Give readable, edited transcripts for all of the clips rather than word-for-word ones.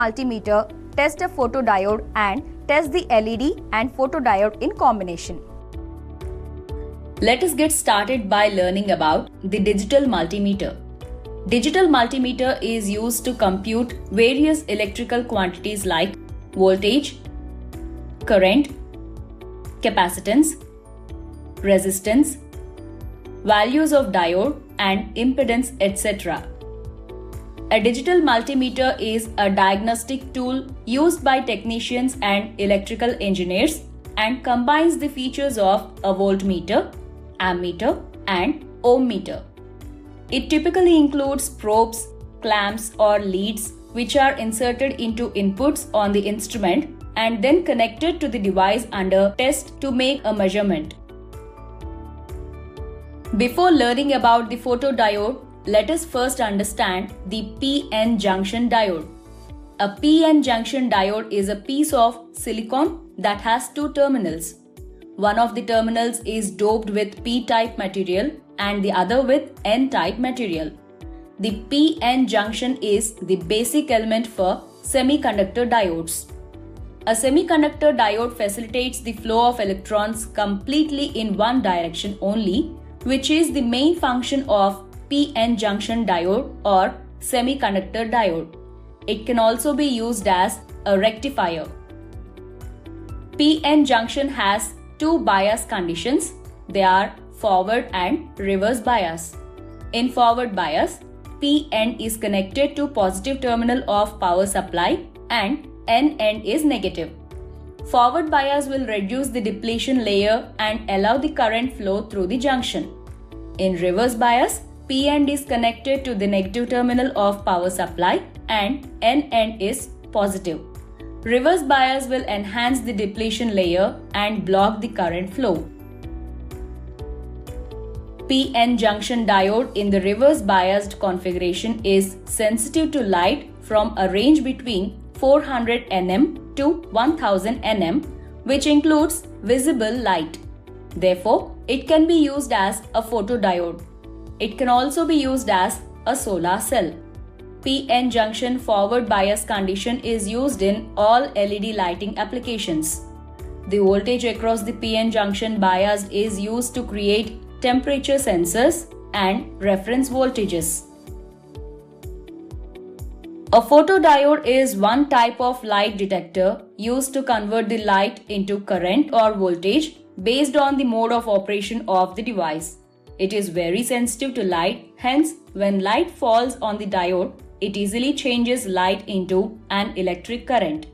multimeter, test a photodiode and test the LED and photodiode in combination. Let us get started by learning about the digital multimeter. Digital multimeter is used to compute various electrical quantities like voltage, current, capacitance, resistance, values of diode and impedance, etc. A digital multimeter is a diagnostic tool used by technicians and electrical engineers and combines the features of a voltmeter, ammeter, and ohm meter. It typically includes probes, clamps, or leads which are inserted into inputs on the instrument and then connected to the device under test to make a measurement. Before learning about the photodiode, let us first understand the PN junction diode. A PN junction diode is a piece of silicon that has two terminals. One of the terminals is doped with P-type material and the other with N-type material. The PN junction is the basic element for semiconductor diodes. A semiconductor diode facilitates the flow of electrons completely in one direction only, which is the main function of PN junction diode or semiconductor diode. It can also be used as a rectifier. PN junction has two bias conditions. They are forward and reverse bias. In forward bias, PN is connected to positive terminal of power supply and N end is negative. Forward bias will reduce the depletion layer and allow the current flow through the junction. In reverse bias, P end is connected to the negative terminal of power supply and N end is positive. Reverse bias will enhance the depletion layer and block the current flow. PN junction diode in the reverse biased configuration is sensitive to light from a range between 400 nm to 1000 nm, which includes visible light. Therefore, it can be used as a photodiode. It can also be used as a solar cell. PN junction forward bias condition is used in all LED lighting applications. The voltage across the PN junction bias is used to create temperature sensors and reference voltages. A photodiode is one type of light detector used to convert the light into current or voltage based on the mode of operation of the device. It is very sensitive to light, hence when light falls on the diode, it easily changes light into an electric current.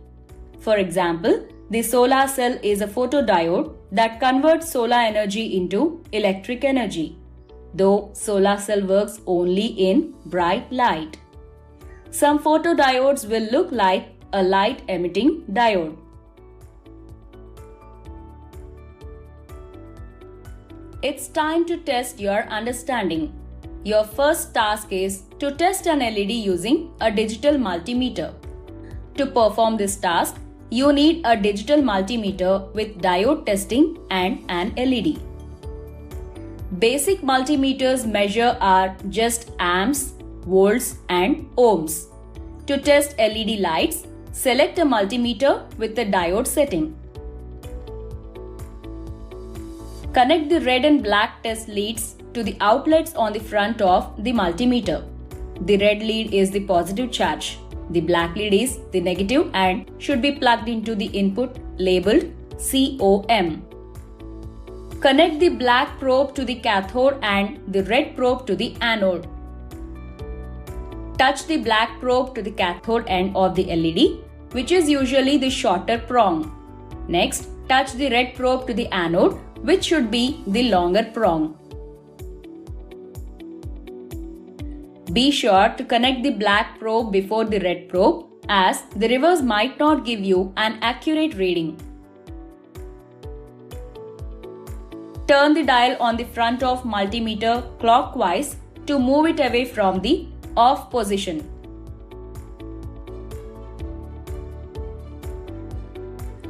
For example, the solar cell is a photodiode that converts solar energy into electric energy, though solar cell works only in bright light. Some photodiodes will look like a light-emitting diode. It's time to test your understanding. Your first task is to test an LED using a digital multimeter. To perform this task, you need a digital multimeter with diode testing and an LED. Basic multimeters measure are just amps, volts and ohms. To test LED lights, select a multimeter with the diode setting. Connect the red and black test leads to the outlets on the front of the multimeter. The red lead is the positive charge. The black lead is the negative and should be plugged into the input labeled COM. Connect the black probe to the cathode and the red probe to the anode. Touch the black probe to the cathode end of the LED, which is usually the shorter prong. Next, touch the red probe to the anode, which should be the longer prong. Be sure to connect the black probe before the red probe, as the reverse might not give you an accurate reading. Turn the dial on the front of multimeter clockwise to move it away from the off position.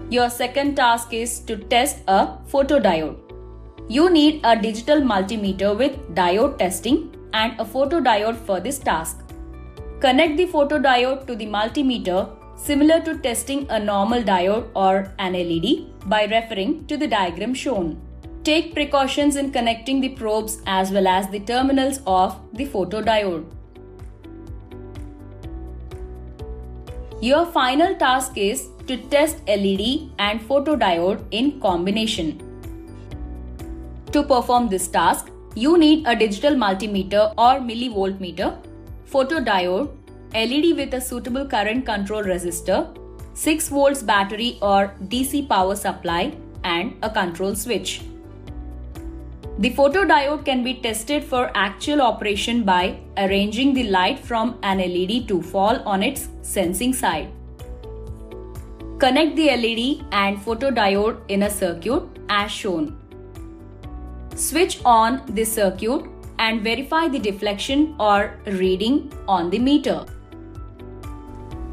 Your second task is to test a photodiode. You need a digital multimeter with diode testing and a photodiode for this task. Connect the photodiode to the multimeter similar to testing a normal diode or an LED by referring to the diagram shown. Take precautions in connecting the probes as well as the terminals of the photodiode. Your final task is to test LED and photodiode in combination. To perform this task, you need a digital multimeter or millivoltmeter, photodiode, LED with a suitable current control resistor, 6 volts battery or DC power supply, and a control switch. The photodiode can be tested for actual operation by arranging the light from an LED to fall on its sensing side. Connect the LED and photodiode in a circuit as shown. Switch on the circuit and verify the deflection or reading on the meter.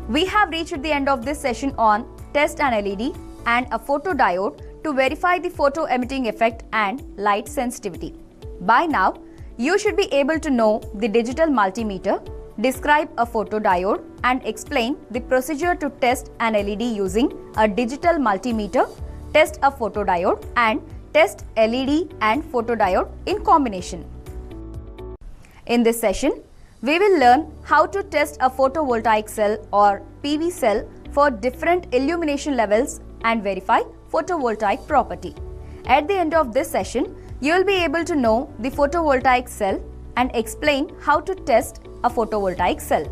We have reached the end of this session on test an LED and a photodiode to verify the photo emitting effect and light sensitivity. By now, you should be able to know the digital multimeter, describe a photodiode, and explain the procedure to test an LED using a digital multimeter, test a photodiode, and test LED and photodiode in combination. In this session, we will learn how to test a photovoltaic cell or PV cell for different illumination levels and verify photovoltaic property. At the end of this session, you will be able to know the photovoltaic cell and explain how to test a photovoltaic cell.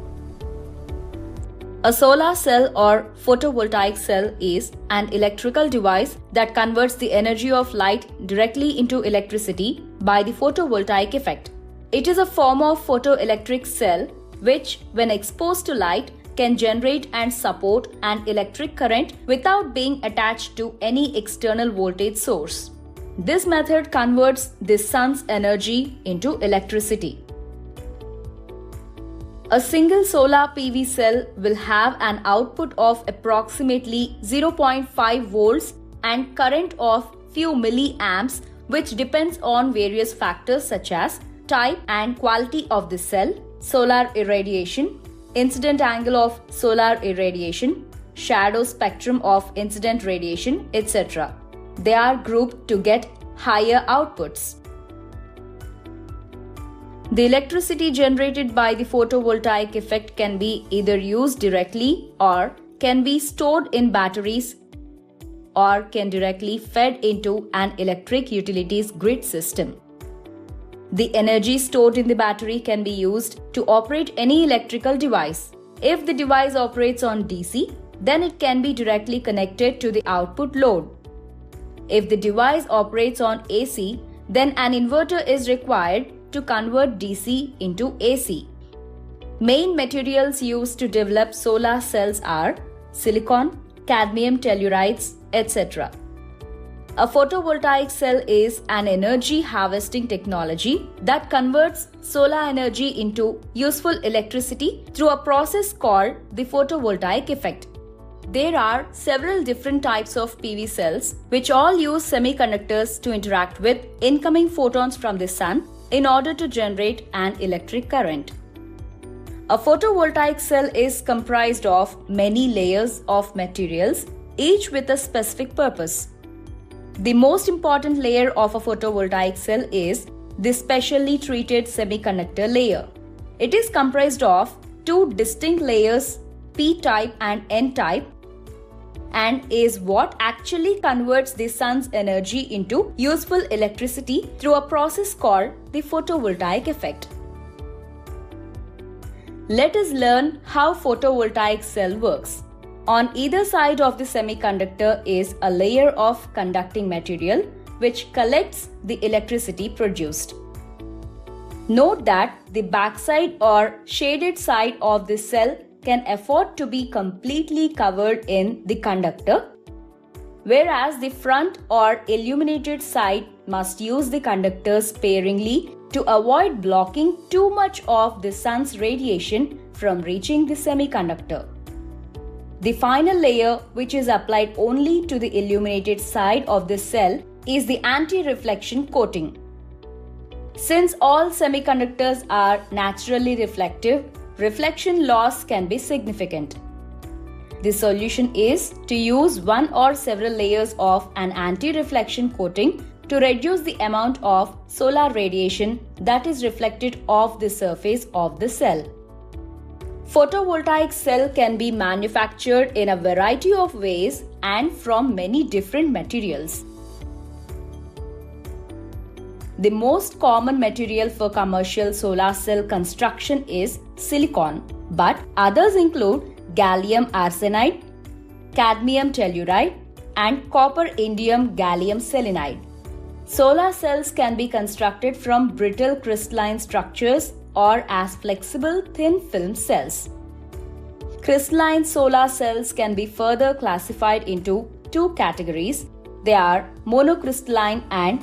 A solar cell or photovoltaic cell is an electrical device that converts the energy of light directly into electricity by the photovoltaic effect. It is a form of photoelectric cell which, when exposed to light, can generate and support an electric current without being attached to any external voltage source. This method converts the sun's energy into electricity. A single solar PV cell will have an output of approximately 0.5 volts and current of few milliamps, which depends on various factors such as type and quality of the cell, solar irradiation, incident angle of solar irradiation, shadow spectrum of incident radiation, etc. They are grouped to get higher outputs. The electricity generated by the photovoltaic effect can be either used directly or can be stored in batteries or can directly fed into an electric utilities grid system. The energy stored in the battery can be used to operate any electrical device. If the device operates on DC, then it can be directly connected to the output load. If the device operates on AC, then an inverter is required to convert DC into AC. Main materials used to develop solar cells are silicon, cadmium tellurides, etc. A photovoltaic cell is an energy harvesting technology that converts solar energy into useful electricity through a process called the photovoltaic effect. There are several different types of PV cells which all use semiconductors to interact with incoming photons from the sun in order to generate an electric current. A photovoltaic cell is comprised of many layers of materials, each with a specific purpose. The most important layer of a photovoltaic cell is the specially treated semiconductor layer. It is comprised of two distinct layers, P-type and N-type, and is what actually converts the sun's energy into useful electricity through a process called the photovoltaic effect. Let us learn how photovoltaic cell works. On either side of the semiconductor is a layer of conducting material which collects the electricity produced. Note that the backside or shaded side of the cell can afford to be completely covered in the conductor, whereas the front or illuminated side must use the conductors sparingly to avoid blocking too much of the sun's radiation from reaching the semiconductor. The final layer, which is applied only to the illuminated side of the cell, is the anti-reflection coating. Since all semiconductors are naturally reflective, reflection loss can be significant. The solution is to use one or several layers of an anti-reflection coating to reduce the amount of solar radiation that is reflected off the surface of the cell. Photovoltaic cell can be manufactured in a variety of ways and from many different materials. The most common material for commercial solar cell construction is silicon, but others include gallium arsenide, cadmium telluride, and copper indium gallium selenide. Solar cells can be constructed from brittle crystalline structures or as flexible thin film cells. Crystalline solar cells can be further classified into two categories. They are monocrystalline and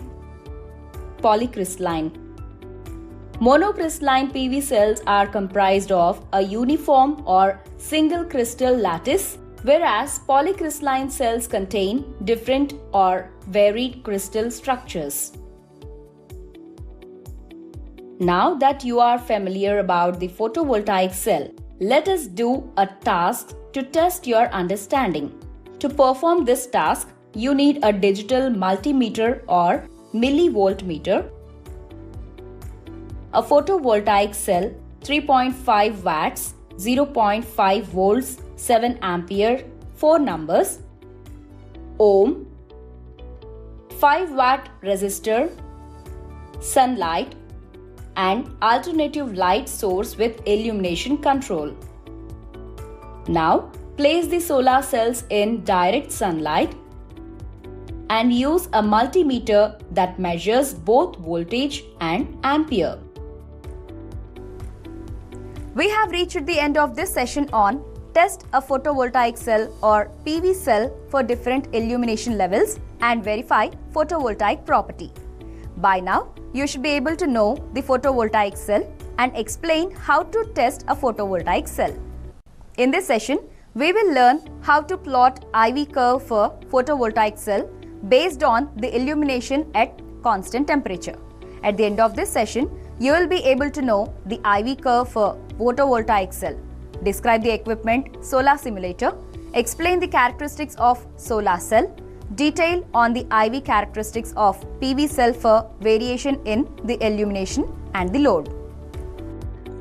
polycrystalline. Monocrystalline PV cells are comprised of a uniform or single crystal lattice, whereas polycrystalline cells contain different or varied crystal structures. Now that you are familiar about the photovoltaic cell, let us do a task to test your understanding. To perform this task, you need a digital multimeter or millivoltmeter, a photovoltaic cell, 3.5 watts, 0.5 volts, 7 ampere, 4 numbers, ohm, 5 watt resistor, sunlight, and alternative light source with illumination control. Now, place the solar cells in direct sunlight and use a multimeter that measures both voltage and ampere. We have reached the end of this session on test a photovoltaic cell or PV cell for different illumination levels and verify photovoltaic property. By now, you should be able to know the photovoltaic cell and explain how to test a photovoltaic cell. In this session, we will learn how to plot IV curve for photovoltaic cell based on the illumination at constant temperature. At the end of this session, you will be able to know the IV curve for photovoltaic cell, describe the equipment solar simulator, explain the characteristics of solar cell, detail on the IV characteristics of PV cell for variation in the illumination and the load.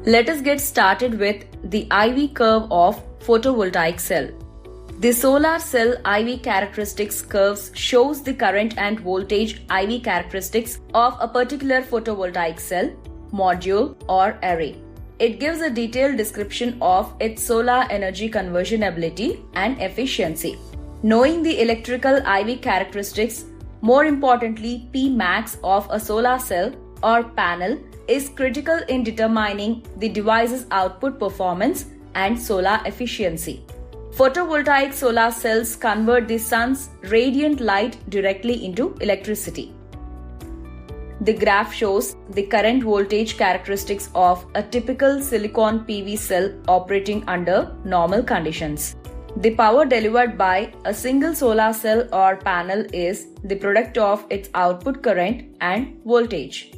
Let us get started with the IV curve of photovoltaic cell. The solar cell IV characteristics curves shows the current and voltage IV characteristics of a particular photovoltaic cell, module or array. It gives a detailed description of its solar energy conversion ability and efficiency. Knowing the electrical IV characteristics, more importantly P max of a solar cell or panel, is critical in determining the device's output performance and solar efficiency. Photovoltaic solar cells convert the sun's radiant light directly into electricity. The graph shows the current voltage characteristics of a typical silicon PV cell operating under normal conditions. The power delivered by a single solar cell or panel is the product of its output current and voltage.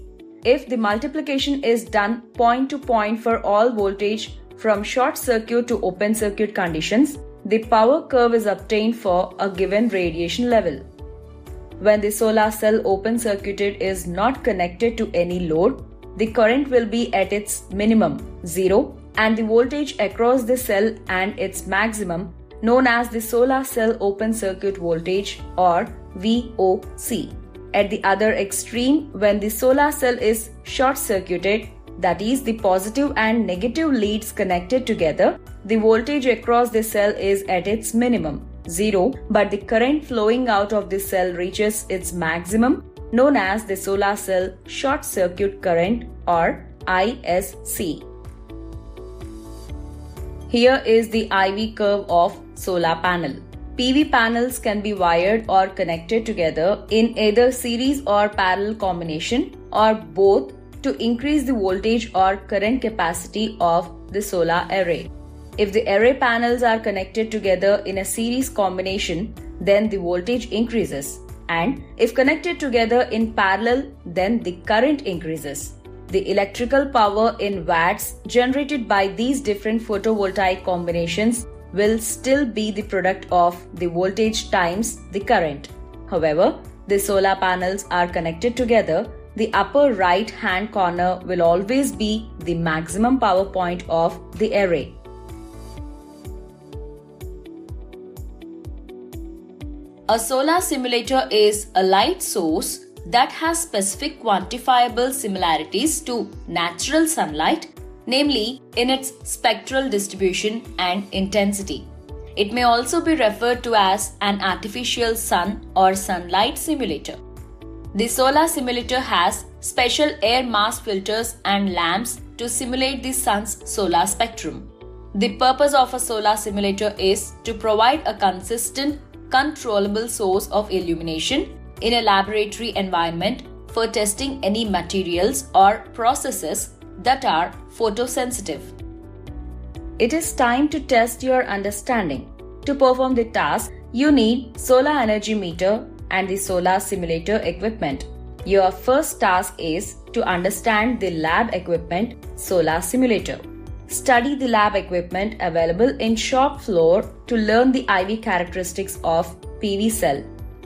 If the multiplication is done point to point for all voltage from short circuit to open circuit conditions, the power curve is obtained for a given radiation level. When the solar cell open circuited is not connected to any load, the current will be at its minimum, 0, and the voltage across the cell and its maximum, known as the solar cell open circuit voltage or VOC. At the other extreme, when the solar cell is short circuited, that is, the positive and negative leads connected together, the voltage across the cell is at its minimum, 0, but the current flowing out of the cell reaches its maximum, known as the solar cell short circuit current or ISC. Here is the IV curve of solar panel. PV panels can be wired or connected together in either series or parallel combination or both to increase the voltage or current capacity of the solar array. If the array panels are connected together in a series combination, then the voltage increases, and if connected together in parallel, then the current increases. The electrical power in watts generated by these different photovoltaic combinations will still be the product of the voltage times the current. However, the solar panels are connected together. The upper right hand corner will always be the maximum power point of the array. A solar simulator is a light source that has specific quantifiable similarities to natural sunlight, namely in its spectral distribution and intensity. It may also be referred to as an artificial sun or sunlight simulator. The solar simulator has special air mass filters and lamps to simulate the sun's solar spectrum. The purpose of a solar simulator is to provide a consistent, controllable source of illumination in a laboratory environment for testing any materials or processes that are photosensitive. It is time to test your understanding. To perform the task, you need solar energy meter and the solar simulator equipment. Your first task is to understand the lab equipment solar simulator. Study the lab equipment available in shop floor to learn the IV characteristics of PV cell.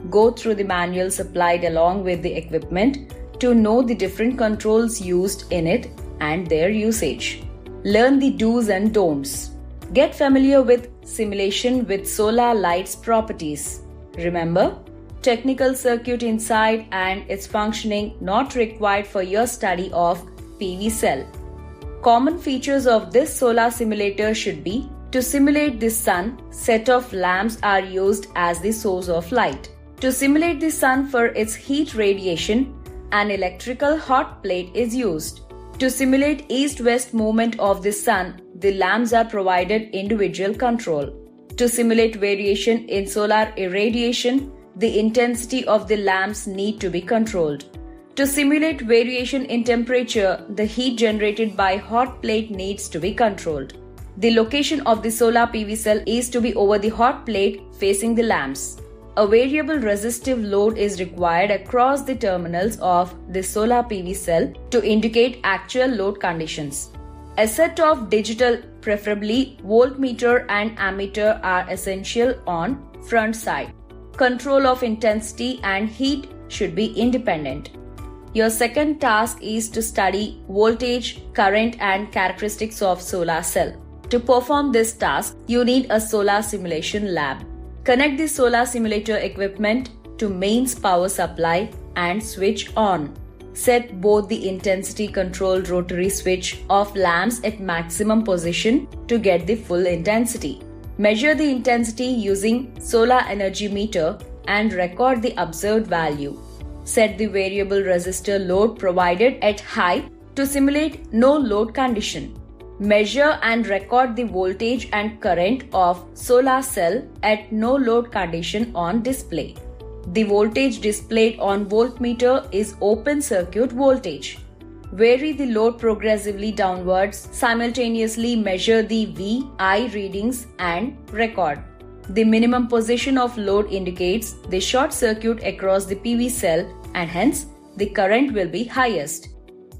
Go through the manual supplied along with the equipment to know the different controls used in it and their usage. Learn the do's and don'ts. Get familiar with simulation with solar lights properties. Remember, technical circuit inside and its functioning not required for your study of PV cell. Common features of this solar simulator should be: to simulate the sun, set of lamps are used as the source of light. To simulate the sun for its heat radiation, an electrical hot plate is used. To simulate east-west movement of the sun, the lamps are provided individual control. To simulate variation in solar irradiation, the intensity of the lamps need to be controlled. To simulate variation in temperature, the heat generated by hot plate needs to be controlled. The location of the solar PV cell is to be over the hot plate facing the lamps. A variable resistive load is required across the terminals of the solar PV cell to indicate actual load conditions. A set of digital, preferably voltmeter and ammeter, are essential on front side. Control of intensity and heat should be independent. Your second task is to study voltage, current and characteristics of solar cell. To perform this task, you need a solar simulation lab. Connect the solar simulator equipment to mains power supply and switch on. Set both the intensity control rotary switch of lamps at maximum position to get the full intensity. Measure the intensity using solar energy meter and record the observed value. Set the variable resistor load provided at high to simulate no load condition. Measure and record the voltage and current of solar cell at no load condition on display. The voltage displayed on voltmeter is open circuit voltage. Vary the load progressively downwards. Simultaneously measure the VI readings and record. The minimum position of load indicates the short circuit across the PV cell and hence the current will be highest.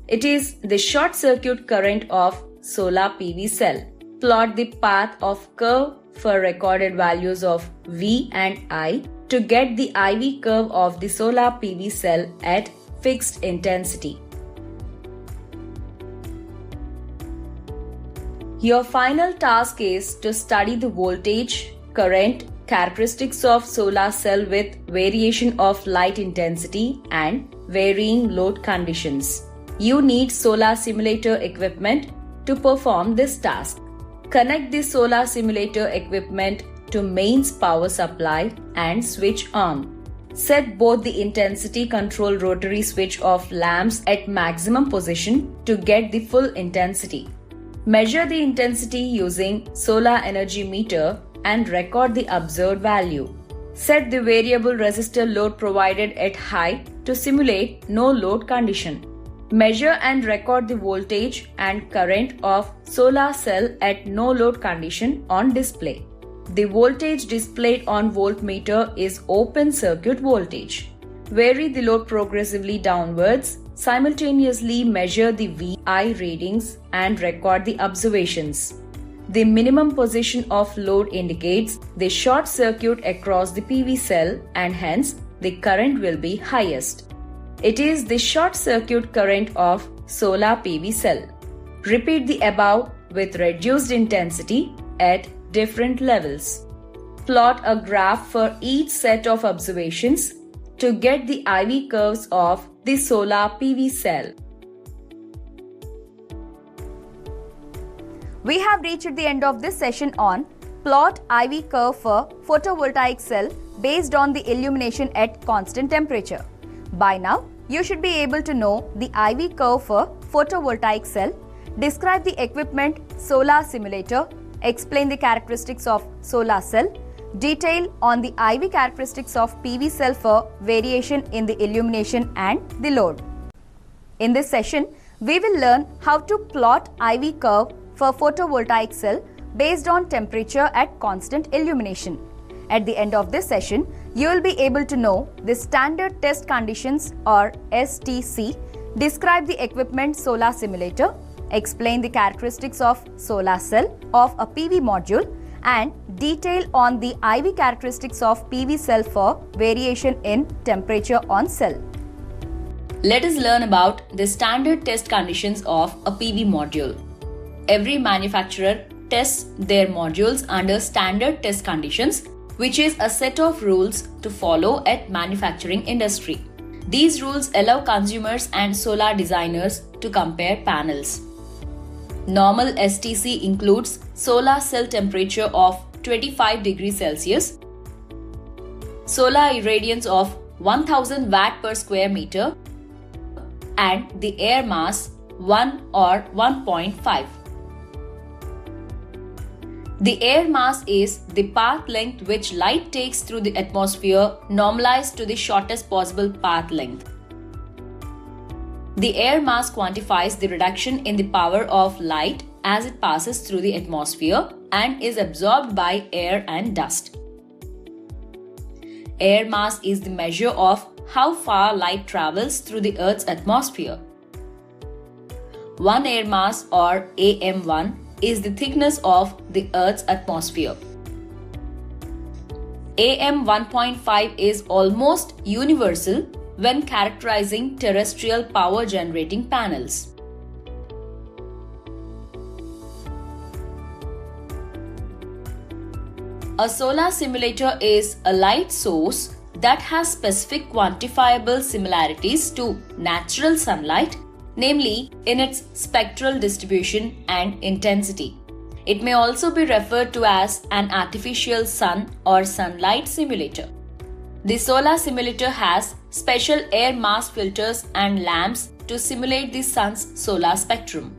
It is the short circuit current of solar PV cell. Plot the path of curve for recorded values of V and I to get the IV curve of the solar PV cell at fixed intensity. Your final task is to study the voltage, current, characteristics of solar cell with variation of light intensity and varying load conditions. You need solar simulator equipment to perform this task. Connect the solar simulator equipment to mains power supply and switch on. Set both the intensity control rotary switch of lamps at maximum position to get the full intensity. Measure the intensity using solar energy meter and record the observed value. Set the variable resistor load provided at high to simulate no load condition. Measure and record the voltage and current of solar cell at no load condition on display. The voltage displayed on voltmeter is open circuit voltage. Vary the load progressively downwards. Simultaneously measure the VI readings and record the observations. The minimum position of load indicates the short circuit across the PV cell and hence the current will be highest. It is the short circuit current of solar PV cell. Repeat the above with reduced intensity at different levels. Plot a graph for each set of observations to get the IV curves of the solar PV cell. We have reached the end of this session on plot IV curve for photovoltaic cell based on the illumination at constant temperature. By now, you should be able to know the IV curve for photovoltaic cell, describe the equipment solar simulator, explain the characteristics of solar cell, detail on the IV characteristics of PV cell for variation in the illumination and the load. In this session, we will learn how to plot IV curve for photovoltaic cell based on temperature at constant illumination. At the end of this session, you will be able to know the standard test conditions or STC, describe the equipment solar simulator, explain the characteristics of solar cell of a PV module, and detail on the IV characteristics of PV cell for variation in temperature on cell. Let us learn about the standard test conditions of a PV module. Every manufacturer tests their modules under standard test conditions, which is a set of rules to follow at manufacturing industry. These rules allow consumers and solar designers to compare panels. Normal STC includes solar cell temperature of 25 degrees Celsius, solar irradiance of 1000 watt per square meter, and the air mass 1 or 1.5. The air mass is the path length which light takes through the atmosphere normalized to the shortest possible path length. The air mass quantifies the reduction in the power of light as it passes through the atmosphere and is absorbed by air and dust. Air mass is the measure of how far light travels through the Earth's atmosphere. One air mass or AM1 is the thickness of the Earth's atmosphere. AM 1.5 is almost universal when characterizing terrestrial power generating panels. A solar simulator is a light source that has specific quantifiable similarities to natural sunlight, namely in its spectral distribution and intensity. It may also be referred to as an artificial sun or sunlight simulator. The solar simulator has special air mass filters and lamps to simulate the sun's solar spectrum.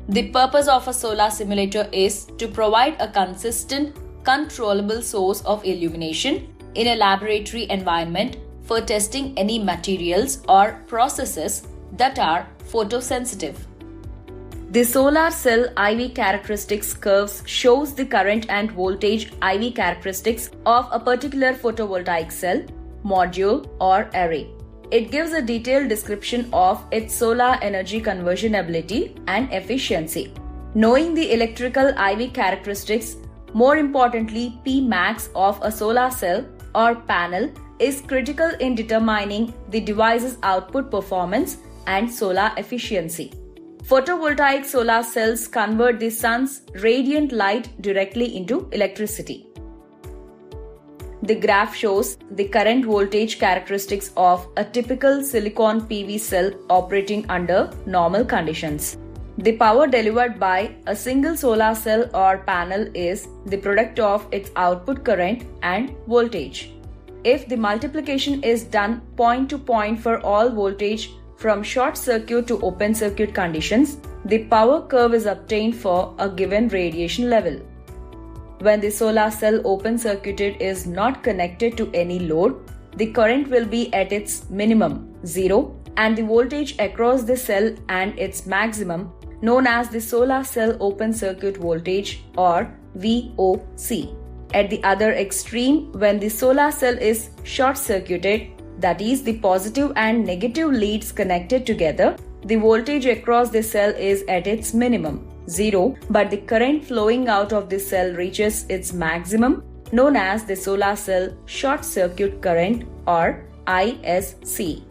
The purpose of a solar simulator is to provide a consistent, controllable source of illumination in a laboratory environment for testing any materials or processes that are photosensitive. The solar cell IV characteristics curves shows the current and voltage IV characteristics of a particular photovoltaic cell, module or array. It gives a detailed description of its solar energy conversion ability and efficiency. Knowing the electrical IV characteristics, more importantly P max of a solar cell or panel, is critical in determining the device's output performance and solar efficiency. Photovoltaic solar cells convert the sun's radiant light directly into electricity. The graph shows the current voltage characteristics of a typical silicon PV cell operating under normal conditions. The power delivered by a single solar cell or panel is the product of its output current and voltage. If the multiplication is done point to point for all voltage from short circuit to open circuit conditions, the power curve is obtained for a given radiation level. When the solar cell open circuited is not connected to any load, the current will be at its minimum, 0, and the voltage across the cell and its maximum, known as the solar cell open circuit voltage or VOC. At the other extreme, when the solar cell is short circuited, that is, the positive and negative leads connected together, the voltage across the cell is at its minimum, 0, but the current flowing out of the cell reaches its maximum, known as the solar cell short circuit current or ISC.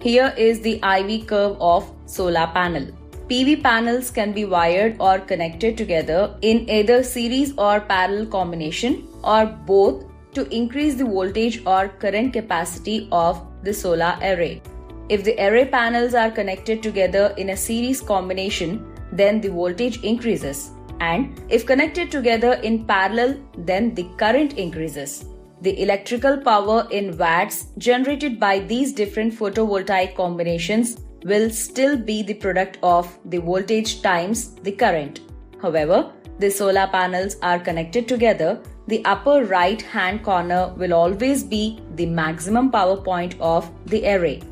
Here is the IV curve of solar panel. PV panels can be wired or connected together in either series or parallel combination or both to increase the voltage or current capacity of the solar array. If the array panels are connected together in a series combination, then the voltage increases, and if connected together in parallel, then the current increases. The electrical power in watts generated by these different photovoltaic combinations will still be the product of the voltage times the current. However, the solar panels are connected together, the upper right hand corner will always be the maximum power point of the array.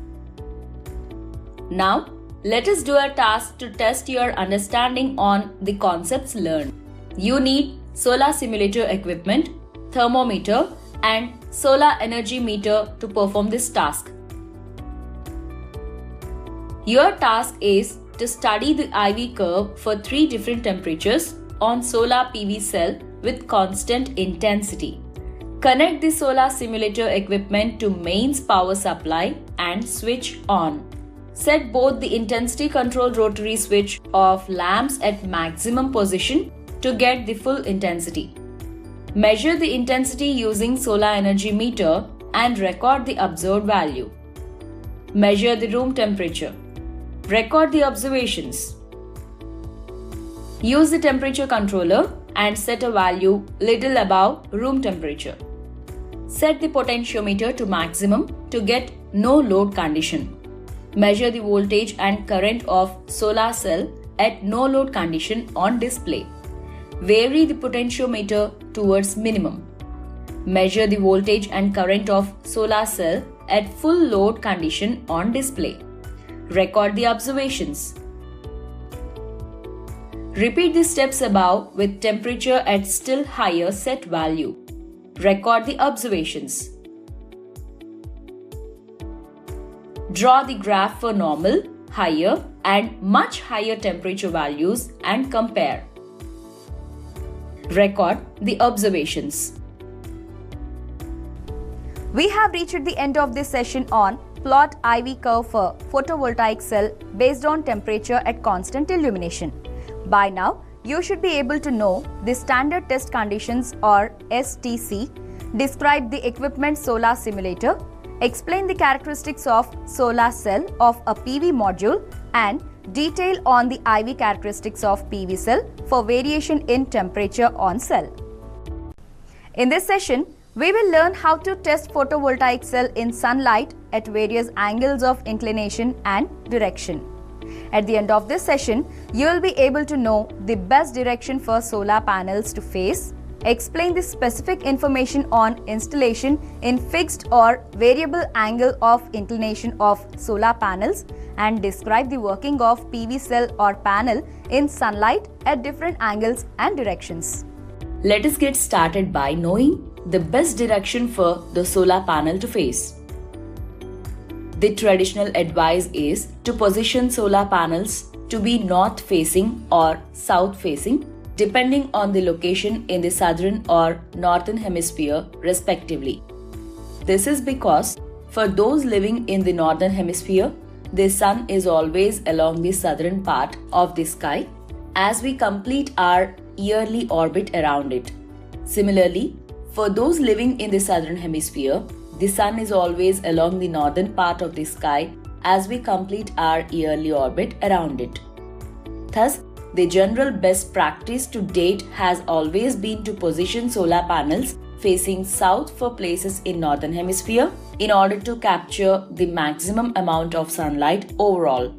Now, let us do a task to test your understanding on the concepts learned. You need solar simulator equipment, thermometer, and solar energy meter to perform this task. Your task is to study the IV curve for 3 different temperatures on solar PV cell with constant intensity. Connect the solar simulator equipment to mains power supply and switch on. Set both the intensity control rotary switch of lamps at maximum position to get the full intensity. Measure the intensity using solar energy meter and record the observed value. Measure the room temperature. Record the observations. Use the temperature controller and set a value little above room temperature. Set the potentiometer to maximum to get no load condition. Measure the voltage and current of solar cell at no load condition on display. Vary the potentiometer towards minimum. Measure the voltage and current of solar cell at full load condition on display. Record the observations. Repeat the steps above with temperature at still higher set value. Record the observations. Draw the graph for normal, higher, and much higher temperature values and compare. Record the observations. We have reached the end of this session on plot IV curve for photovoltaic cell based on temperature at constant illumination. By now, you should be able to know the standard test conditions or STC, describe the equipment solar simulator, explain the characteristics of solar cell of a PV module, and detail on the IV characteristics of PV cell for variation in temperature on cell. In this session, we will learn how to test photovoltaic cell in sunlight at various angles of inclination and direction. At the end of this session, you will be able to know the best direction for solar panels to face, explain the specific information on installation in fixed or variable angle of inclination of solar panels, and describe the working of PV cell or panel in sunlight at different angles and directions. Let us get started by knowing the best direction for the solar panel to face. The traditional advice is to position solar panels to be north facing or south facing, depending on the location in the southern or northern hemisphere respectively. This is because for those living in the northern hemisphere, the sun is always along the southern part of the sky as we complete our yearly orbit around it. Similarly, for those living in the southern hemisphere, the sun is always along the northern part of the sky as we complete our yearly orbit around it. Thus, the general best practice to date has always been to position solar panels facing south for places in northern hemisphere in order to capture the maximum amount of sunlight overall.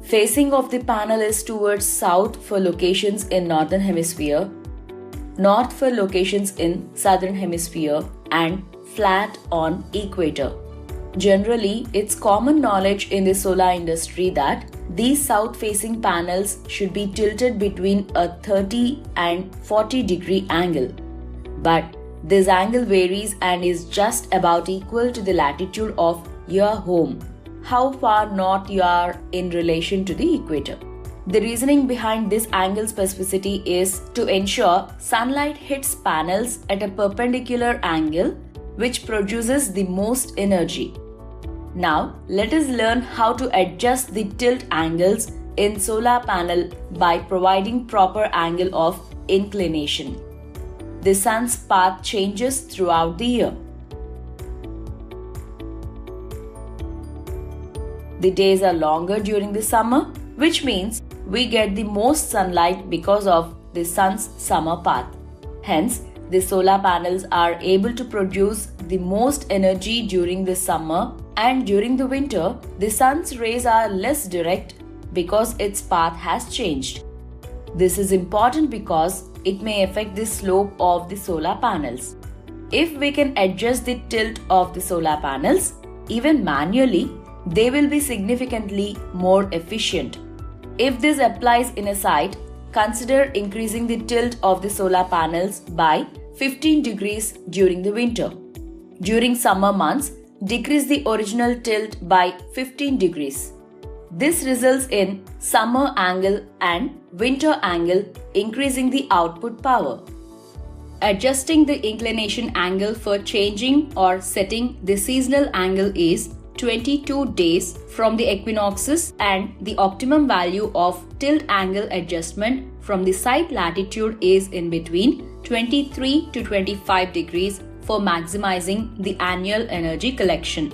Facing of the panel is towards south for locations in northern hemisphere, north for locations in southern hemisphere, and flat on equator. Generally, it's common knowledge in the solar industry that these south-facing panels should be tilted between a 30 and 40 degree angle. But this angle varies and is just about equal to the latitude of your home. how far north you are in relation to the equator. The reasoning behind this angle specificity is to ensure sunlight hits panels at a perpendicular angle, which produces the most energy. Now, let us learn how to adjust the tilt angles in solar panel by providing proper angle of inclination. The sun's path changes throughout the year. The days are longer during the summer, which means we get the most sunlight because of the sun's summer path. Hence, the solar panels are able to produce the most energy during the summer, and during the winter, the sun's rays are less direct because its path has changed. This is important because it may affect the slope of the solar panels. If we can adjust the tilt of the solar panels, even manually, they will be significantly more efficient. If this applies in a site, consider increasing the tilt of the solar panels by 15 degrees during the winter. During summer months, decrease the original tilt by 15 degrees. This results in summer angle and winter angle, increasing the output power. Adjusting the inclination angle for changing or setting the seasonal angle is 22 days from the equinoxes, and the optimum value of tilt angle adjustment from the site latitude is in between 23 to 25 degrees for maximizing the annual energy collection.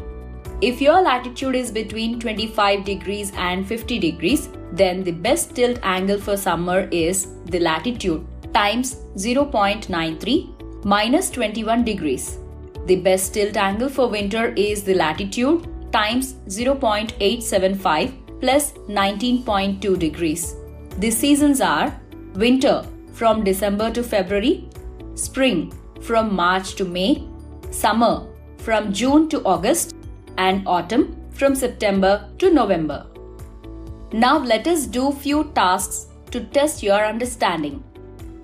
If your latitude is between 25 degrees and 50 degrees, then the best tilt angle for summer is the latitude times 0.93 minus 21 degrees. The best tilt angle for winter is the latitude times 0.875 plus 19.2 degrees. The seasons are winter from December to February, spring from March to May, summer from June to August, and autumn from September to November. Now let us do few tasks to test your understanding.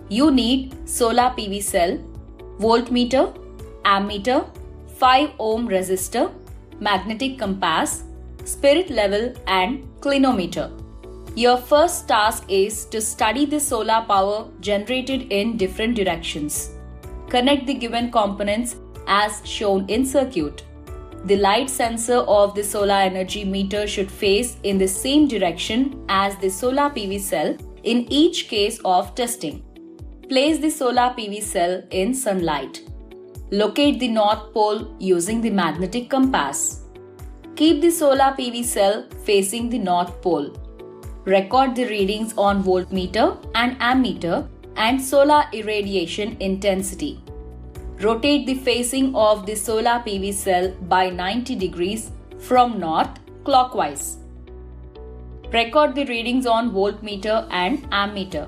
You need solar PV cell, voltmeter, ammeter, 5 ohm resistor, magnetic compass, spirit level, and clinometer. Your first task is to study the solar power generated in different directions. Connect the given components as shown in circuit. The light sensor of the solar energy meter should face in the same direction as the solar PV cell in each case of testing. Place the solar PV cell in sunlight. Locate the north pole using the magnetic compass. Keep the solar PV cell facing the north pole. Record the readings on voltmeter and ammeter and solar irradiation intensity. Rotate the facing of the solar PV cell by 90 degrees from north clockwise. Record the readings on voltmeter and ammeter.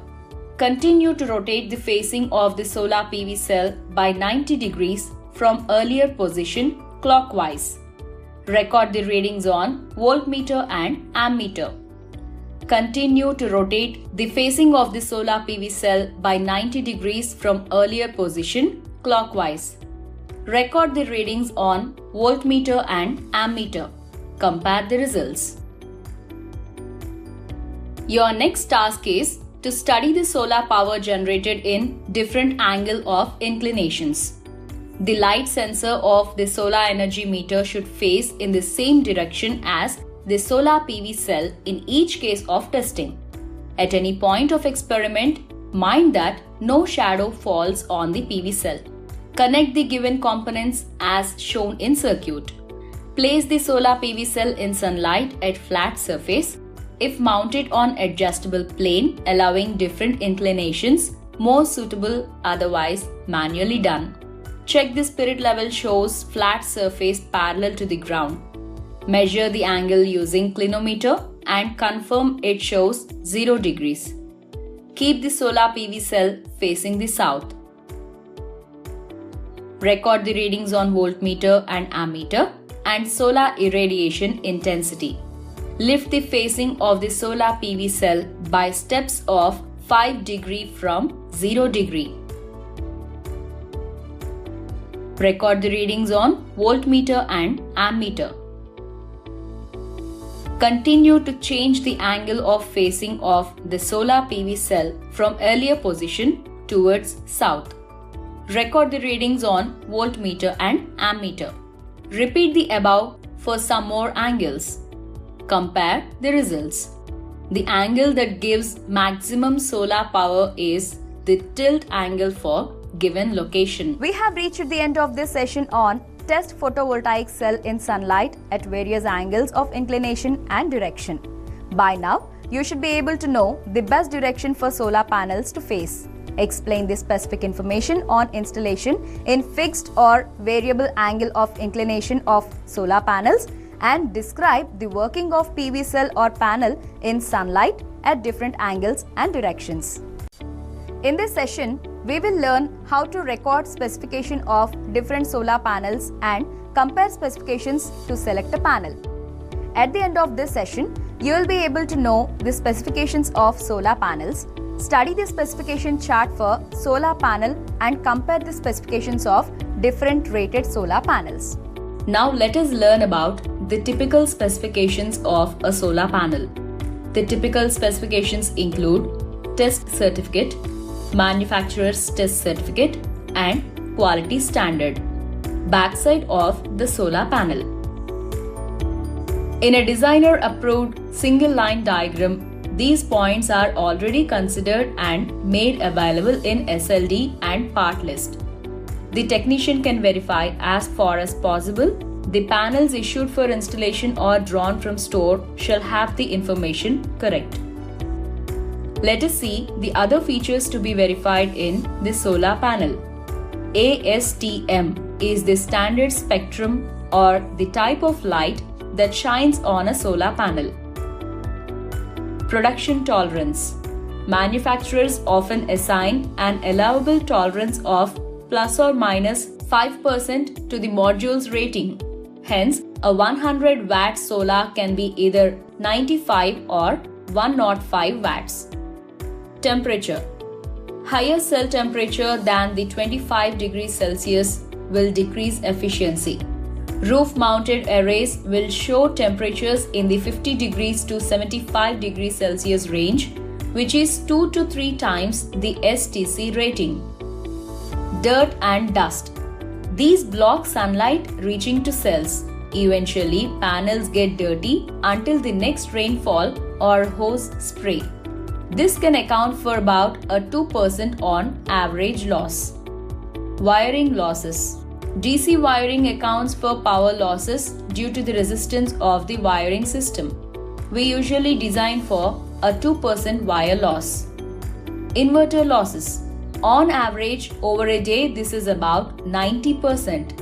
Continue to rotate the facing of the solar PV cell by 90 degrees from earlier position clockwise. Record the readings on voltmeter and ammeter. Continue to rotate the facing of the solar PV cell by 90 degrees from earlier position clockwise. Record the readings on voltmeter and ammeter. Compare the results. Your next task is to study the solar power generated in different angle of inclinations. The light sensor of the solar energy meter should face in the same direction as the solar PV cell in each case of testing. At any point of experiment, mind that no shadow falls on the PV cell. Connect the given components as shown in circuit. Place the solar PV cell in sunlight at flat surface. If mounted on adjustable plane, allowing different inclinations, more suitable, otherwise manually done. Check the spirit level shows flat surface parallel to the ground. Measure the angle using clinometer and confirm it shows 0 degrees. Keep the solar PV cell facing the south. Record the readings on voltmeter and ammeter and solar irradiation intensity. Lift the facing of the solar PV cell by steps of 5 degree from 0 degree. Record the readings on voltmeter and ammeter. Continue to change the angle of facing of the solar PV cell from earlier position towards south. Record the readings on voltmeter and ammeter. Repeat the above for some more angles. Compare the results. The angle that gives maximum solar power is the tilt angle for given location. We have reached the end of this session on test photovoltaic cell in sunlight at various angles of inclination and direction. By now, you should be able to know the best direction for solar panels to face. Explain the specific information on installation in fixed or variable angle of inclination of solar panels and describe the working of PV cell or panel in sunlight at different angles and directions. In this session, we will learn how to record specification of different solar panels and compare specifications to select a panel. At the end of this session, you will be able to know the specifications of solar panels, study the specification chart for solar panel and compare the specifications of different rated solar panels. Now let us learn about the typical specifications of a solar panel. The typical specifications include test certificate, manufacturer's test certificate and quality standard. Backside of the solar panel. In a designer approved single line diagram, these points are already considered and made available in SLD and part list. The technician can verify as far as possible the panels issued for installation or drawn from store shall have the information correct. Let us see the other features to be verified in the solar panel. ASTM is the standard spectrum or the type of light that shines on a solar panel. Production tolerance. Manufacturers often assign an allowable tolerance of plus or minus 5% to the module's rating. Hence, a 100 watt solar can be either 95 or 105 watts. Temperature. Higher cell temperature than the 25 degrees Celsius will decrease efficiency. Roof-mounted arrays will show temperatures in the 50 degrees to 75 degrees Celsius range, which is 2 to 3 times the STC rating. Dirt and dust. These block sunlight reaching to cells. Eventually, panels get dirty until the next rainfall or hose spray. This can account for about a 2% on average loss. Wiring losses. DC wiring accounts for power losses due to the resistance of the wiring system. We usually design for a 2% wire loss. Inverter losses. On average, over a day, this is about 90%.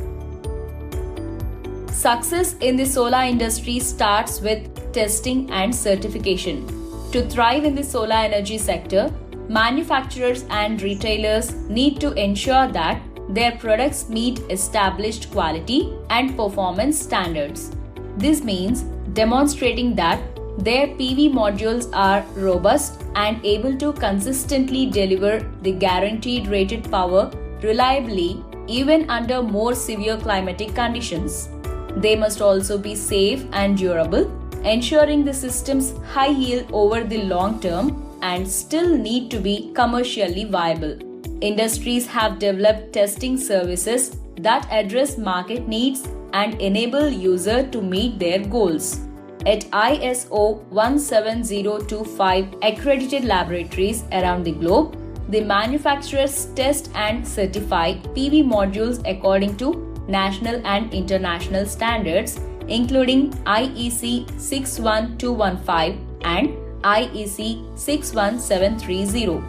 Success in the solar industry starts with testing and certification. To thrive in the solar energy sector, manufacturers and retailers need to ensure that their products meet established quality and performance standards. This means demonstrating that their PV modules are robust and able to consistently deliver the guaranteed rated power reliably even under more severe climatic conditions. They must also be safe and durable, ensuring the system's high yield over the long term and still need to be commercially viable. Industries have developed testing services that address market needs and enable users to meet their goals. At ISO 17025 accredited laboratories around the globe, the manufacturers test and certify PV modules according to national and international standards, including IEC 61215 and IEC 61730.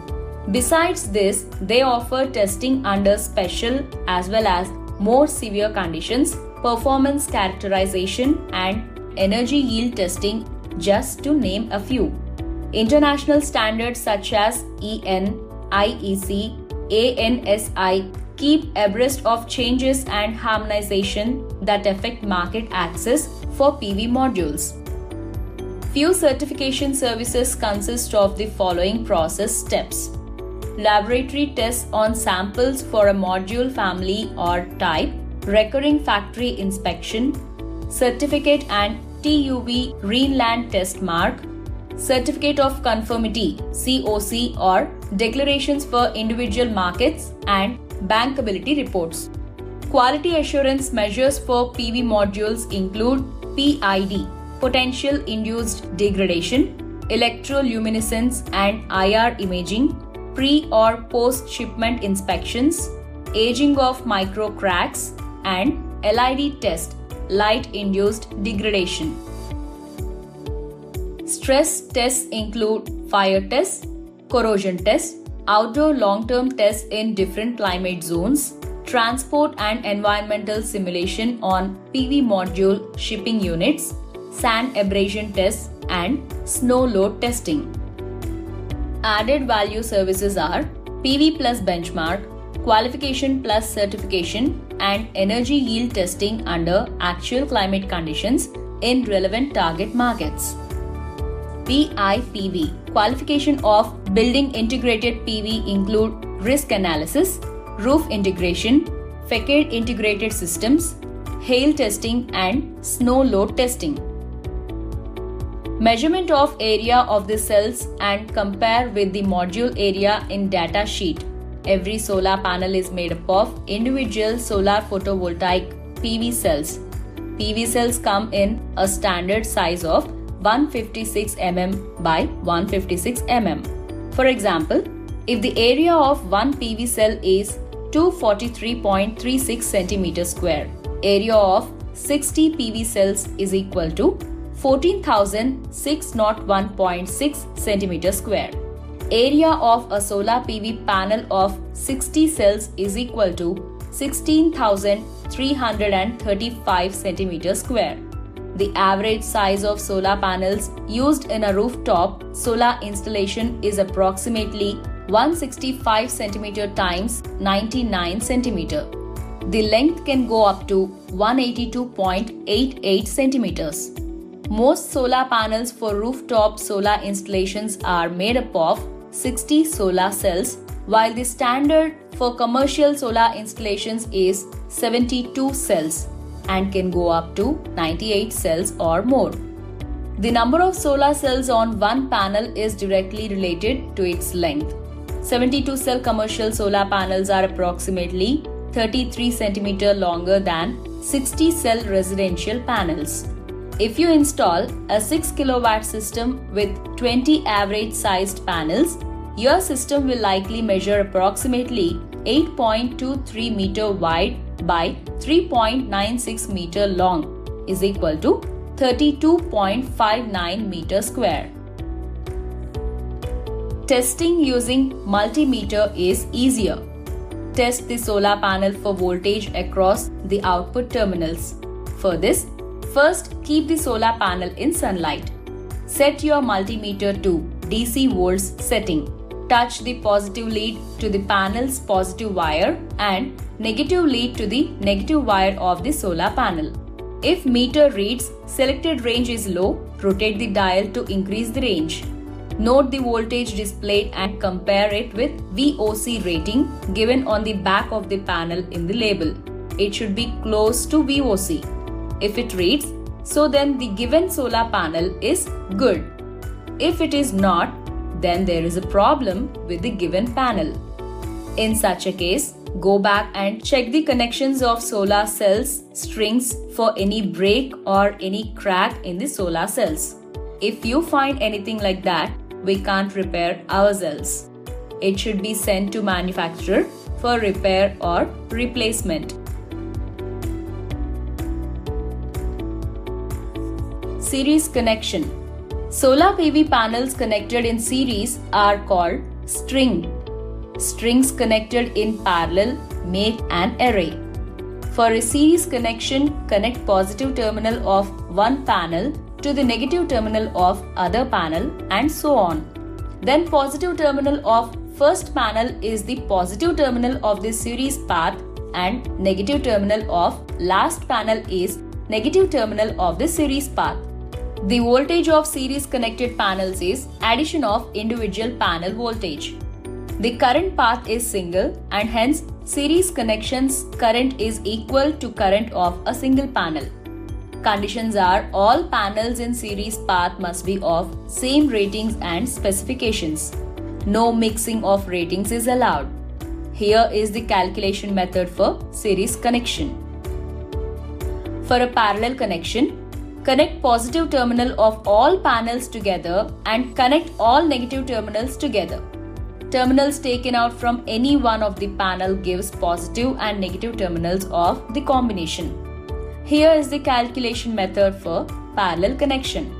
Besides this, they offer testing under special as well as more severe conditions, performance characterization, and energy yield testing, just to name a few. International standards such as EN, IEC, ANSI keep abreast of changes and harmonization that affect market access for PV modules. Few certification services consist of the following process steps. Laboratory tests on samples for a module family or type, recurring factory inspection, certificate and TUV Greenland Test Mark, Certificate of Conformity COC or Declarations for Individual Markets and Bankability Reports. Quality assurance measures for PV modules include PID, Potential Induced Degradation, electroluminescence and IR imaging, pre or post shipment inspections, aging of micro cracks, and LID test, light induced degradation. Stress tests include fire tests, corrosion tests, outdoor long-term tests in different climate zones, transport and environmental simulation on PV module shipping units, sand abrasion tests, and snow load testing. Added value services are PV plus benchmark, qualification plus certification, and energy yield testing under actual climate conditions in relevant target markets. BIPV, qualification of building integrated PV include risk analysis, roof integration, facade integrated systems, hail testing, and snow load testing. Measurement of area of the cells and compare with the module area in data sheet. Every solar panel is made up of individual solar photovoltaic PV cells. PV cells come in a standard size of 156 mm by 156 mm. For example, if the area of one PV cell is 243.36 cm square, area of 60 PV cells is equal to 14,601.6 cm square. Area of a solar PV panel of 60 cells is equal to 16,335 cm square. The average size of solar panels used in a rooftop solar installation is approximately 165 cm times 99 cm. The length can go up to 182.88 centimeters. Most solar panels for rooftop solar installations are made up of 60 solar cells, while the standard for commercial solar installations is 72 cells and can go up to 98 cells or more. The number of solar cells on one panel is directly related to its length. 72 cell commercial solar panels are approximately 33 cm longer than 60 cell residential panels. If you install a 6 kW system with 20 average sized panels, your system will likely measure approximately 8.23 meter wide by 3.96 meter long is equal to 32.59 meter square. Testing using multimeter is easier. Test the solar panel for voltage across the output terminals. For this, first keep the solar panel in sunlight. Set your multimeter to DC volts setting. Touch the positive lead to the panel's positive wire and negative lead to the negative wire of the solar panel. If meter reads selected range is low, rotate the dial to increase the range. Note the voltage displayed and compare it with VOC rating given on the back of the panel in the label. It should be close to VOC. If it reads, so then the given solar panel is good. If it is not, then there is a problem with the given panel. In such a case, go back and check the connections of solar cells strings for any break or any crack in the solar cells. If you find anything like that, we can't repair ourselves. It should be sent to manufacturer for repair or replacement. Series connection. Solar PV panels connected in series are called string. Strings connected in parallel make an array. For a series connection, connect positive terminal of one panel to the negative terminal of other panel and so on. Then positive terminal of first panel is the positive terminal of the series path and negative terminal of last panel is negative terminal of the series path. The voltage of series connected panels is addition of individual panel voltage. The current path is single and hence series connections current is equal to current of a single panel. Conditions are all panels in series path must be of same ratings and specifications. No mixing of ratings is allowed. Here is the calculation method for series connection. For a parallel connection, connect positive terminal of all panels together and connect all negative terminals together. Terminals taken out from any one of the panel gives positive and negative terminals of the combination. Here is the calculation method for parallel connection.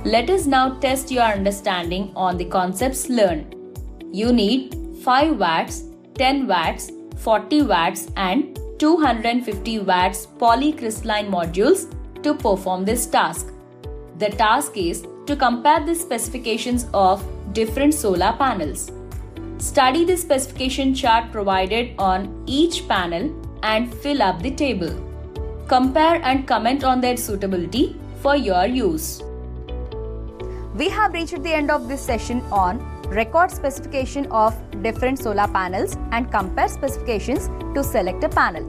Let us now test your understanding on the concepts learned. You need 5 watts, 10 watts, 40 watts and 250 watts polycrystalline modules to perform this task. The task is to compare the specifications of different solar panels. Study the specification chart provided on each panel and fill up the table. Compare and comment on their suitability for your use. We have reached the end of this session on record specification of different solar panels and compare specifications to select a panel.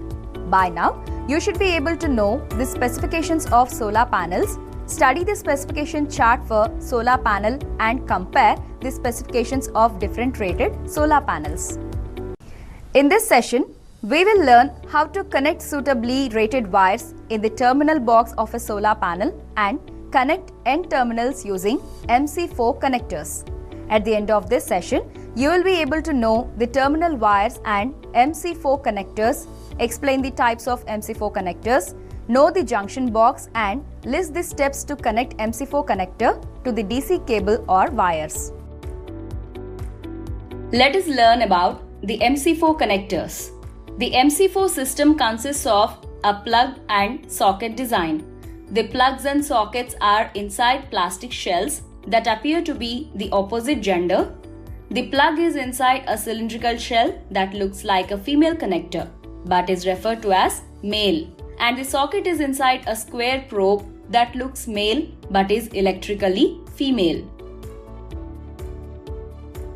By now, you should be able to know the specifications of solar panels, study the specification chart for solar panel and compare the specifications of different rated solar panels. In this session, we will learn how to connect suitably rated wires in the terminal box of a solar panel and connect end terminals using MC4 connectors. At the end of this session, you will be able to know the terminal wires and MC4 connectors, explain the types of MC4 connectors, know the junction box and list the steps to connect MC4 connector to the DC cable or wires. Let us learn about the MC4 connectors. The MC4 system consists of a plug and socket design. The plugs and sockets are inside plastic shells that appear to be the opposite gender. The plug is inside a cylindrical shell that looks like a female connector but is referred to as male, and the socket is inside a square probe that looks male but is electrically female.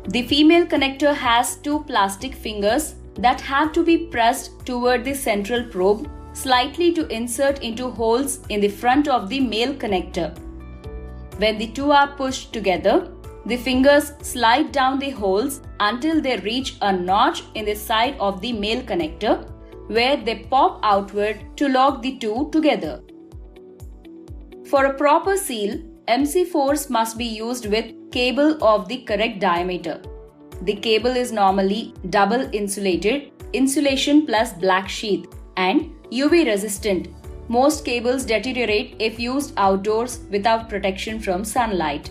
The female connector has 2 plastic fingers that have to be pressed toward the central probe slightly to insert into holes in the front of the male connector. When the two are pushed together, the fingers slide down the holes until they reach a notch in the side of the male connector, where they pop outward to lock the two together. For a proper seal, MC4s must be used with cable of the correct diameter. The cable is normally double insulated, insulation plus black sheath, and UV resistant. Most cables deteriorate if used outdoors without protection from sunlight.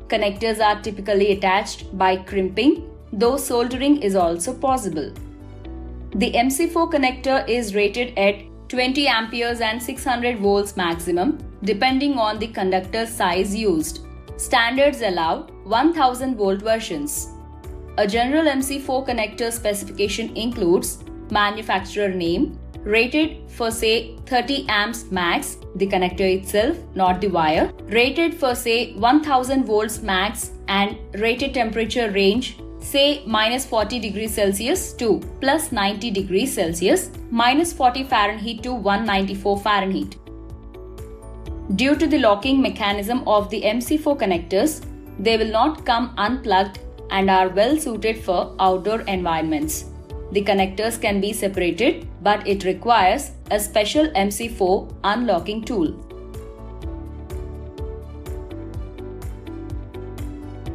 Connectors are typically attached by crimping, though soldering is also possible. The MC4 connector is rated at 20 amperes and 600 volts maximum, depending on the conductor size used. Standards allow 1000 volt versions. A general MC4 connector specification includes manufacturer name, rated for say 30 amps max, the connector itself, not the wire, rated for say 1000 volts max, and rated temperature range say minus 40 degrees Celsius to plus 90 degrees Celsius, minus 40 Fahrenheit to 194 Fahrenheit. Due to the locking mechanism of the MC4 connectors, they will not come unplugged and are well suited for outdoor environments. The connectors can be separated, but it requires a special MC4 unlocking tool.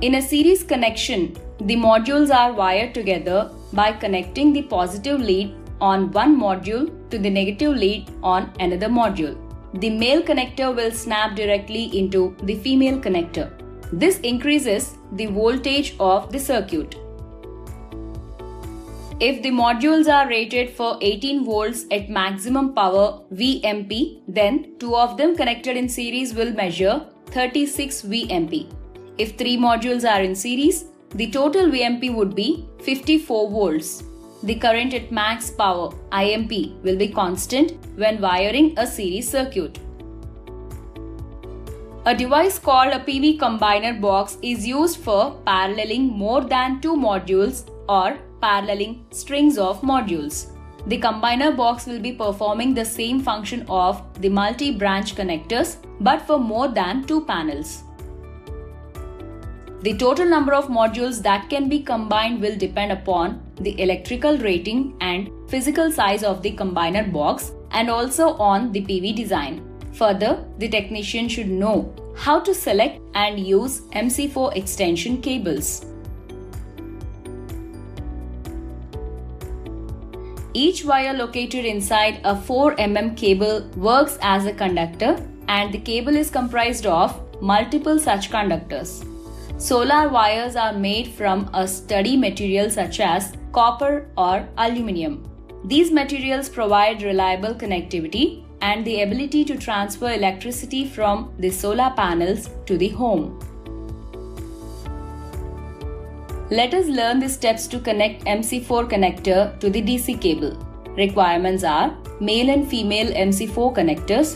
In a series connection, the modules are wired together by connecting the positive lead on one module to the negative lead on another module. The male connector will snap directly into the female connector. This increases the voltage of the circuit. If the modules are rated for 18 volts at maximum power VMP, then 2 of them connected in series will measure 36 VMP. If 3 modules are in series, the total VMP would be 54 volts. The current at max power IMP will be constant when wiring a series circuit. A device called a PV combiner box is used for paralleling more than 2 modules or paralleling strings of modules. The combiner box will be performing the same function of the multi-branch connectors but for more than 2 panels. The total number of modules that can be combined will depend upon the electrical rating and physical size of the combiner box and also on the PV design. Further, the technician should know how to select and use MC4 extension cables. Each wire located inside a 4 mm cable works as a conductor, and the cable is comprised of multiple such conductors. Solar wires are made from a sturdy material such as copper or aluminum. These materials provide reliable connectivity and the ability to transfer electricity from the solar panels to the home. Let us learn the steps to connect MC4 connector to the DC cable. Requirements are male and female MC4 connectors,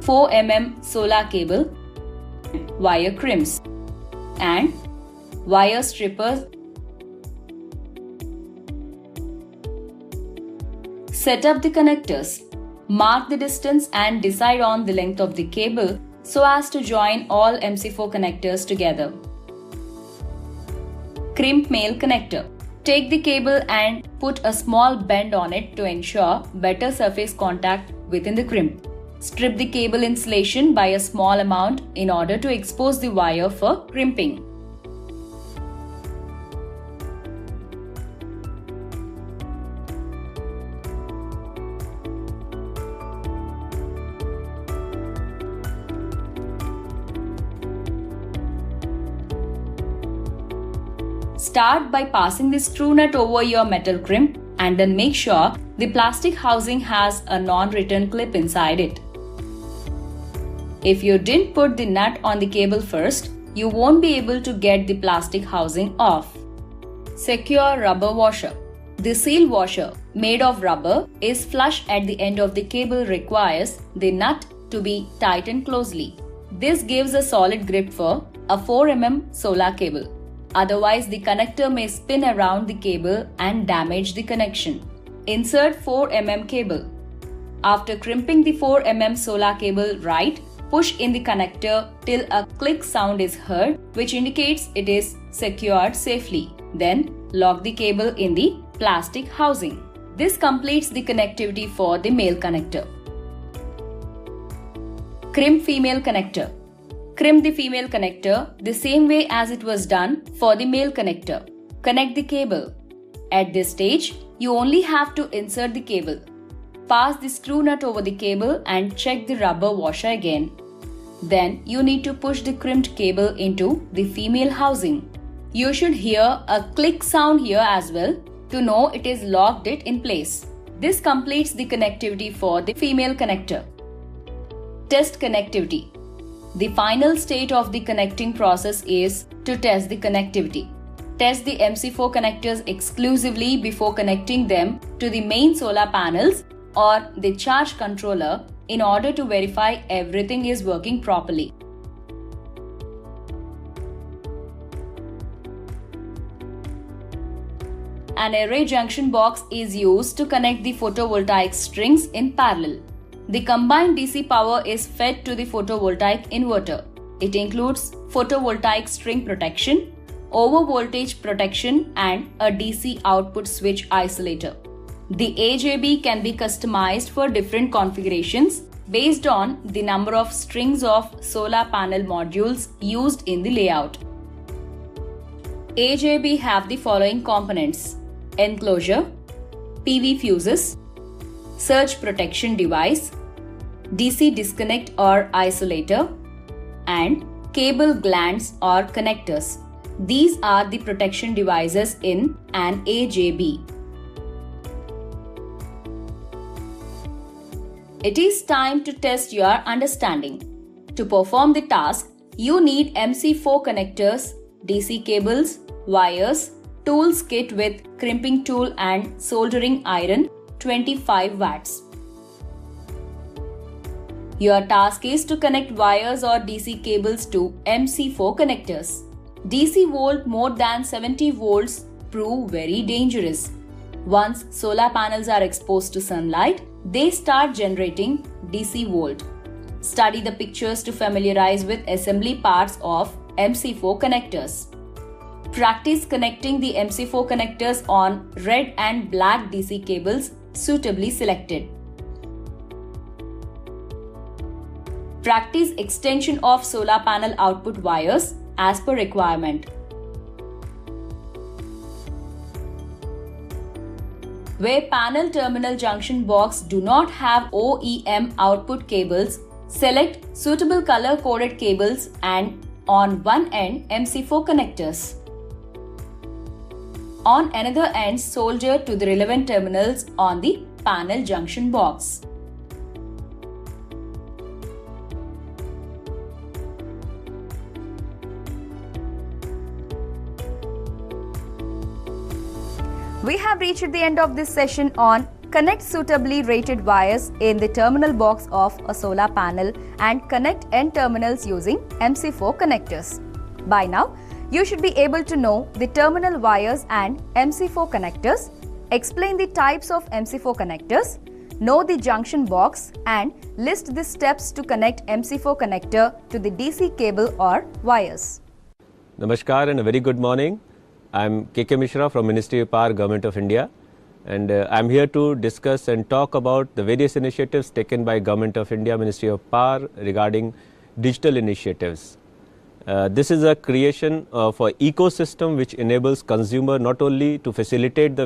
4 mm solar cable, wire crimps, and wire strippers. Set up the connectors. Mark the distance and decide on the length of the cable so as to join all MC4 connectors together. Crimp male connector. Take the cable and put a small bend on it to ensure better surface contact within the crimp. Strip the cable insulation by a small amount in order to expose the wire for crimping. Start by passing the screw nut over your metal crimp and then make sure the plastic housing has a non-return clip inside it. If you didn't put the nut on the cable first, you won't be able to get the plastic housing off. Secure rubber washer. The seal washer, made of rubber, is flush at the end of the cable, requires the nut to be tightened closely. This gives a solid grip for a 4 mm solar cable. Otherwise, the connector may spin around the cable and damage the connection. Insert 4 mm cable. After crimping the 4 mm solar cable right, push in the connector till a click sound is heard, which indicates it is secured safely. Then lock the cable in the plastic housing. This completes the connectivity for the male connector. Crimp female connector. Crimp the female connector the same way as it was done for the male connector. Connect the cable. At this stage, you only have to insert the cable. Pass the screw nut over the cable and check the rubber washer again. Then you need to push the crimped cable into the female housing. You should hear a click sound here as well to know it is locked it in place. This completes the connectivity for the female connector. Test connectivity. The final stage of the connecting process is to test the connectivity. Test the MC4 connectors exclusively before connecting them to the main solar panels or the charge controller in order to verify everything is working properly. An array junction box is used to connect the photovoltaic strings in parallel. The combined DC power is fed to the photovoltaic inverter. It includes photovoltaic string protection, overvoltage protection, and a DC output switch isolator. The AJB can be customized for different configurations based on the number of strings of solar panel modules used in the layout. AJB have the following components: enclosure, PV fuses, surge protection device, DC disconnect or isolator, and cable glands or connectors. These are the protection devices in an AJB. It is time to test your understanding. To perform the task, you need MC4 connectors, DC cables, wires, tools kit with crimping tool and soldering iron, 25 watts. Your task is to connect wires or DC cables to MC4 connectors. DC volt more than 70 volts prove very dangerous. Once solar panels are exposed to sunlight, they start generating DC volt. Study the pictures to familiarize with assembly parts of MC4 connectors. Practice connecting the MC4 connectors on red and black DC cables suitably selected. Practice extension of solar panel output wires as per requirement. Where panel terminal junction box do not have OEM output cables, select suitable color-coded cables and on one end MC4 connectors. On another end, solder to the relevant terminals on the panel junction box. We have reached the end of this session on connect suitably rated wires in the terminal box of a solar panel and connect end terminals using MC4 connectors. By now, you should be able to know the terminal wires and MC4 connectors, explain the types of MC4 connectors, know the junction box and list the steps to connect MC4 connector to the DC cable or wires. Namaskar and a very good morning. I'm K.K. Mishra from Ministry of Power, Government of India, and I'm here to discuss and talk about the various initiatives taken by Government of India, Ministry of Power regarding digital initiatives. This is a creation of an ecosystem which enables consumer not only to facilitate the